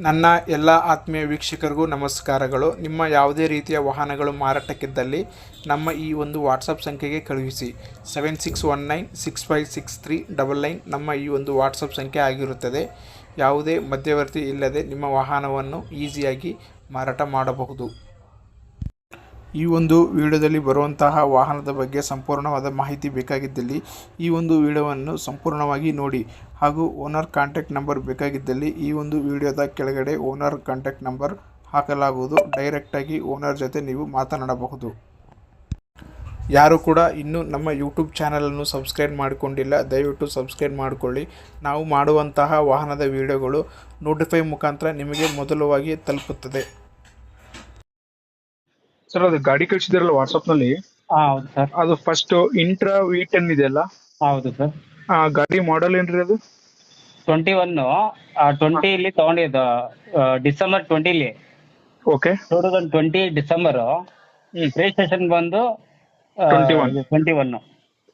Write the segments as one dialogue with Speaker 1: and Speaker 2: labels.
Speaker 1: ನನ್ನ ಎಲ್ಲ ಆತ್ಮೀಯ ವೀಕ್ಷಕರಿಗೂ ನಮಸ್ಕಾರಗಳು. ನಿಮ್ಮ ಯಾವುದೇ ರೀತಿಯ ವಾಹನಗಳು ಮಾರಾಟಕ್ಕಿದ್ದಲ್ಲಿ ನಮ್ಮ ಈ ಒಂದು ವಾಟ್ಸಪ್ ಸಂಖ್ಯೆಗೆ ಕಳುಹಿಸಿ. 7619656399 ನಮ್ಮ ಈ ಒಂದು ವಾಟ್ಸಪ್ ಸಂಖ್ಯೆ ಆಗಿರುತ್ತದೆ. ಯಾವುದೇ ಮಧ್ಯವರ್ತಿ ಇಲ್ಲದೆ ನಿಮ್ಮ ವಾಹನವನ್ನು ಈಸಿಯಾಗಿ ಮಾರಾಟ ಮಾಡಬಹುದು. ಈ ಒಂದು ವಿಡಿಯೋದಲ್ಲಿ ಬರುವಂತಹ ವಾಹನದ ಬಗ್ಗೆ ಸಂಪೂರ್ಣವಾದ ಮಾಹಿತಿ ಬೇಕಾಗಿದ್ದಲ್ಲಿ ಈ ಒಂದು ವಿಡಿಯೋವನ್ನು ಸಂಪೂರ್ಣವಾಗಿ ನೋಡಿ. ಹಾಗೂ ಓನರ್ ಕಾಂಟ್ಯಾಕ್ಟ್ ನಂಬರ್ ಬೇಕಾಗಿದ್ದಲ್ಲಿ ಈ ಒಂದು ವಿಡಿಯೋದ ಕೆಳಗಡೆ ಓನರ್ ಕಾಂಟ್ಯಾಕ್ಟ್ ನಂಬರ್ ಹಾಕಲಾಗುವುದು. ಡೈರೆಕ್ಟಾಗಿ ಓನರ್ ಜೊತೆ ನೀವು ಮಾತನಾಡಬಹುದು. ಯಾರು ಕೂಡ ಇನ್ನೂ ನಮ್ಮ ಯೂಟ್ಯೂಬ್ ಚಾನಲನ್ನು ಸಬ್ಸ್ಕ್ರೈಬ್ ಮಾಡಿಕೊಂಡಿಲ್ಲ, ದಯವಿಟ್ಟು ಸಬ್ಸ್ಕ್ರೈಬ್ ಮಾಡಿಕೊಳ್ಳಿ. ನಾವು ಮಾಡುವಂತಹ ವಾಹನದ ವಿಡಿಯೋಗಳು ನೋಟಿಫೈ ಮುಖಾಂತರ ನಿಮಗೆ ಮೊದಲವಾಗಿ ತಲುಪುತ್ತದೆ.
Speaker 2: ಸರ್ ಅದು ಗಾಡಿ ಕಳಿಸಿದಿರಲ್ಲ ವಾಟ್ಸ್ಆಪ್ ನಲ್ಲಿ,
Speaker 3: ಹೌದು ಸರ್.
Speaker 2: ಅದು ಫಸ್ಟ್ ಇಂಟ್ರಾ V10 ಇದೆಯಲ್ಲ,
Speaker 3: ಹೌದು ಸರ್.
Speaker 2: ಆ ಗಾಡಿ ಮಾಡಲ್ ಏನ್ರಿ ಅದು?
Speaker 3: 21 ಇಲ್ಲಿ ತಗೊಂಡಿದ್ದು ಡಿಸೆಂಬರ್ 20
Speaker 2: ಓಕೆ
Speaker 3: 2020 ಡಿಸೆಂಬರ್. ರಿಜಿಸ್ಟ್ರೇಷನ್ ಬಂದು 21.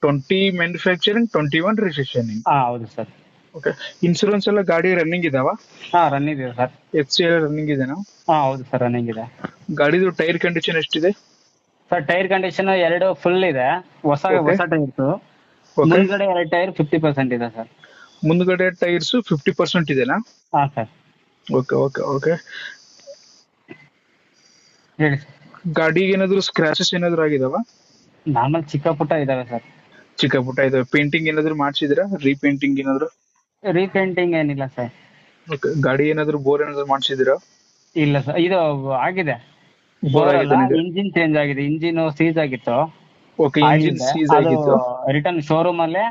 Speaker 2: 20 ಮ್ಯಾನುಫ್ಯಾಕ್ಚರಿಂಗ್, 21 ರಿಜಿಸ್ಟ್ರೇಷನ್.
Speaker 3: ಹೌದು ಸರ್.
Speaker 2: ಓಕೆ, ಇನ್ಸೂರೆನ್ಸ್ ಎಲ್ಲ ಗಾಡಿ ರನ್ನಿಂಗ್ ಇದಾವ?
Speaker 3: ರನ್ ಇದೆ ಸರ್.
Speaker 2: FC ಎಲ್ಲ ರನ್ನಿಂಗ್ ಇದೆನಾ?
Speaker 3: ಹೌದು ಸರ್, ರನ್ನಿಂಗ್ ಇದೆ.
Speaker 2: ಗಾಡಿದು ಟೈರ್ ಕಂಡೀಷನ್ ಎಷ್ಟಿದೆ
Speaker 3: ಸರ್? ಟೈರ್ ಕಂಡೀಷನ್ 2 ಫುಲ್ ಇದೆ, ಹೊಸ ಟೈರ್ಸ್. ಮುಂದ್ಗಡೆ 2 ಟೈರ್ 50% ಇದೆ ಸರ್.
Speaker 2: ಮುಂದ್ಗಡೆ ಟೈರ್ಸ್ 50% ಇದೆನಾ?
Speaker 3: ಸರ್.
Speaker 2: Okay okay okay.
Speaker 3: ಹೇಳಿ ಸರ್.
Speaker 2: ಗಾಡಿಗೆ ಏನಾದ್ರು ಸ್ಕ್ರಾಚಸ್ ಏನಾದ್ರು ಆಗಿದಾವ?
Speaker 3: ನಾರ್ಮಲ್ ಚಿಕ್ಕ ಪುಟ್ಟ ಇದಾವೆ ಸರ್.
Speaker 2: ಚಿಕ್ಕ ಪುಟ್ಟ ಇದಾವೆ. ಪೇಂಟಿಂಗ್ ಏನಾದ್ರು ಮಾಡಿಸಿದ್ರಾ? ರೀಪೇಂಟಿಂಗ್ ಏನಾದ್ರು?
Speaker 3: ರೀಪೇಂಟಿಂಗ್ ಏನಿಲ್ಲ ಸರ್.
Speaker 2: ಓಕೆ, ಗಾಡಿ ಏನಾದ್ರು ಬೋರ್ ಏನಾದ್ರು ಮಾಡಿಸಿದಿರಾ?
Speaker 3: ಇಲ್ಲ ಸರ್, ಇದು ಆಗಿದೆ. ಇಂಜಿನ್ ಚೇಂಜ್ ಆಗಿದೆ. ಇಂಜಿನ್ ಸೀಸ್ ಆಗಿತ್ತು.
Speaker 2: ಓಕೆ, ಇಂಜಿನ್ ಸೀಸ್ ಆಗಿತ್ತು.
Speaker 3: ರಿಟರ್ನ್ ಶೋರೂಮ್ ಅಲ್ಲೇ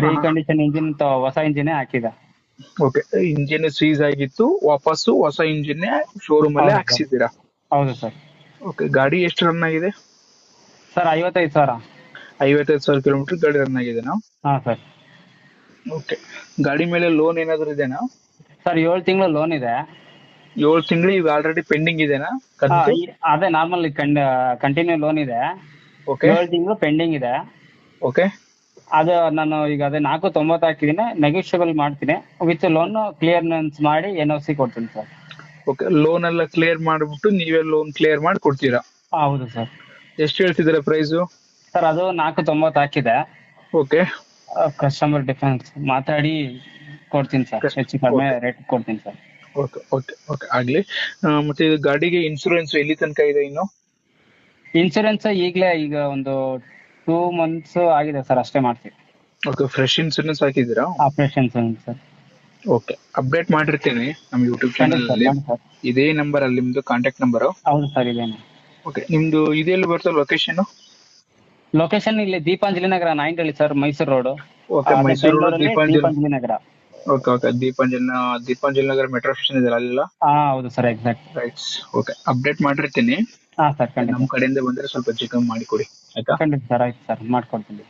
Speaker 3: ರೀಕಂಡೀಷನ್ ಇಂಜಿನ್ ಹೊಸ ಇಂಜಿನ್ ಹಾಕಿದೆ.
Speaker 2: ಓಕೆ, ಇಂಜಿನ್ ಸೀಸ್ ಆಗಿತ್ತು, ವಾಪಸ್ಸು ಹೊಸ ಇಂಜಿನ್ ಶೋರೂಮ್ ಅಲ್ಲೇ ಹಾಕ್ಸಿದ್ದೀರಾ?
Speaker 3: ಹೌದು ಸರ್.
Speaker 2: ಓಕೆ, ಗಾಡಿ ಎಷ್ಟು ರನ್ ಆಗಿದೆ
Speaker 3: ಸರ್? 55,000.
Speaker 2: 55,000 ಕಿಲೋಮೀಟರ್ ಗಾಡಿ ರನ್ ಆಗಿದೆನಾ?
Speaker 3: ಸರ್.
Speaker 2: ಓಕೆ, ಗಾಡಿ ಮೇಲೆ ಲೋನ್ ಏನಾದ್ರು ಇದೆನಾ
Speaker 3: ಸರ್? 7 ತಿಂಗಳು ಲೋನ್ ಇದೆ.
Speaker 2: 7 ತಿಂಗಳು ಈಗ ಆಲ್ರೆಡಿ ಪೆಂಡಿಂಗ್ ಇದೆನಾ?
Speaker 3: ಅದೇ ನಾರ್ಮಲ್ ಕಂಟಿನ್ಯೂ ಲೋನ್ ಇದೆ.
Speaker 2: ಓಕೆ,
Speaker 3: 7 ತಿಂಗಳು ಪೆಂಡಿಂಗ್ ಇದೆ.
Speaker 2: ಓಕೆ,
Speaker 3: ಅದು ನಾನು ಈಗ ಅದೇ 490 ಹಾಕಿದ್ದೀನಿ. ನೆಗೋಷಿಯಬಲ್ ಮಾಡ್ತೀನಿ. ವಿತ್ ಲೋನ್ ಕ್ಲಿಯರೆನ್ಸ್ ಮಾಡಿ NOC ಕೊಡ್ತೀನಿ ಸರ್.
Speaker 2: ಓಕೆ, ಲೋನ್ ಎಲ್ಲ ಕ್ಲಿಯರ್ ಮಾಡ್ಬಿಟ್ಟು ನೀವೇ ಲೋನ್ ಕ್ಲಿಯರ್ ಮಾಡಿ ಕೊಡ್ತೀರಾ?
Speaker 3: ಹೌದು ಸರ್.
Speaker 2: ಎಷ್ಟು ಹೇಳ್ತಿದ್ದೀರಾ ಪ್ರೈಸು?
Speaker 3: ಸರ್ ಅದು 490 ಹಾಕಿದೆ.
Speaker 2: ಓಕೆ,
Speaker 3: ಕಸ್ಟಮರ್ ಡಿಫೆನ್ಸ್ ಮಾತಾಡಿ ಕೊಡ್ತೀನಿ ಸರ್. ಹೆಚ್ಚು ಕಡಿಮೆ ರೇಟ್ ಕೊಡ್ತೀನಿ ಸರ್.
Speaker 2: ಓಕೆ ಓಕೆ ಓಕೆ, ಆಗ್ಲಿ. ಮತ್ತೆ ಇದು ಗಾಡಿಗೆ ಇನ್ಸೂರೆನ್ಸ್ ಎಲ್ಲಿ ತನಕ ಇದೆ ಇನ್ನು?
Speaker 3: ಇನ್ಸೂರೆನ್ಸ್ ಈಗ ಒಂದು 2 ಮಂತ್ಸ್ ಆಗಿದೆ ಸರ್, ಅಷ್ಟೇ ಮಾಡ್ತೀವಿ.
Speaker 2: ಓಕೆ, ಫ್ರೆಶ್ ಇನ್ಸೂರೆನ್ಸ್ ಹಾಕಿದ್ದೀರಾ?
Speaker 3: Operation sir.
Speaker 2: ಓಕೆ, ಅಪ್ಡೇಟ್ ಮಾಡಿರ್ತೀನಿ ನಮ್ಮ ಯೂಟ್ಯೂಬ್ ಚಾನಲ್ ಅಲ್ಲಿ. ಇದೇ ನಂಬರ್ ಅಲ್ಲಿ ನಿಮ್ದು ಕಾಂಟ್ಯಾಕ್ಟ್ ನಂಬರ್?
Speaker 3: ಹೌದು ಸರ್, ಇದೇನೆ.
Speaker 2: ಓಕೆ, ನಿಮ್ದು ಇದೆಲ್ಲಿ ಬರ್ತದೆ ಲೊಕೇಶನ್?
Speaker 3: ಲೊಕೇಶನ್ ಇಲ್ಲಿ Deepanjali Nagar, Nayandahalli sir, Mysuru road.
Speaker 2: Okay, Mysuru road
Speaker 3: Deepanjali Nagar.
Speaker 2: Okay okay, Deepanjali Nagar metro station ಇದೆಯಲ್ಲ ಅಲ್ಲ?
Speaker 3: ಹೌದು sir, exact.
Speaker 2: Rights. Okay, update ಮಾಡಿರ್ತೀನಿ.
Speaker 3: ಸರ್, ಖಂಡಿತ.
Speaker 2: ನಮ್ಮ ಕಡೆಯಿಂದ ಬಂದ್ರೆ ಸ್ವಲ್ಪ ಚಿಕನ್ ಮಾಡಿ ಕೊಡಿ, ಆಯ್ತಾ?
Speaker 3: ಖಂಡಿತ ಸರ್, ಆಯ್ತು ಸರ್, ಮಾಡ್ಕೊಡ್ತೀನಿ.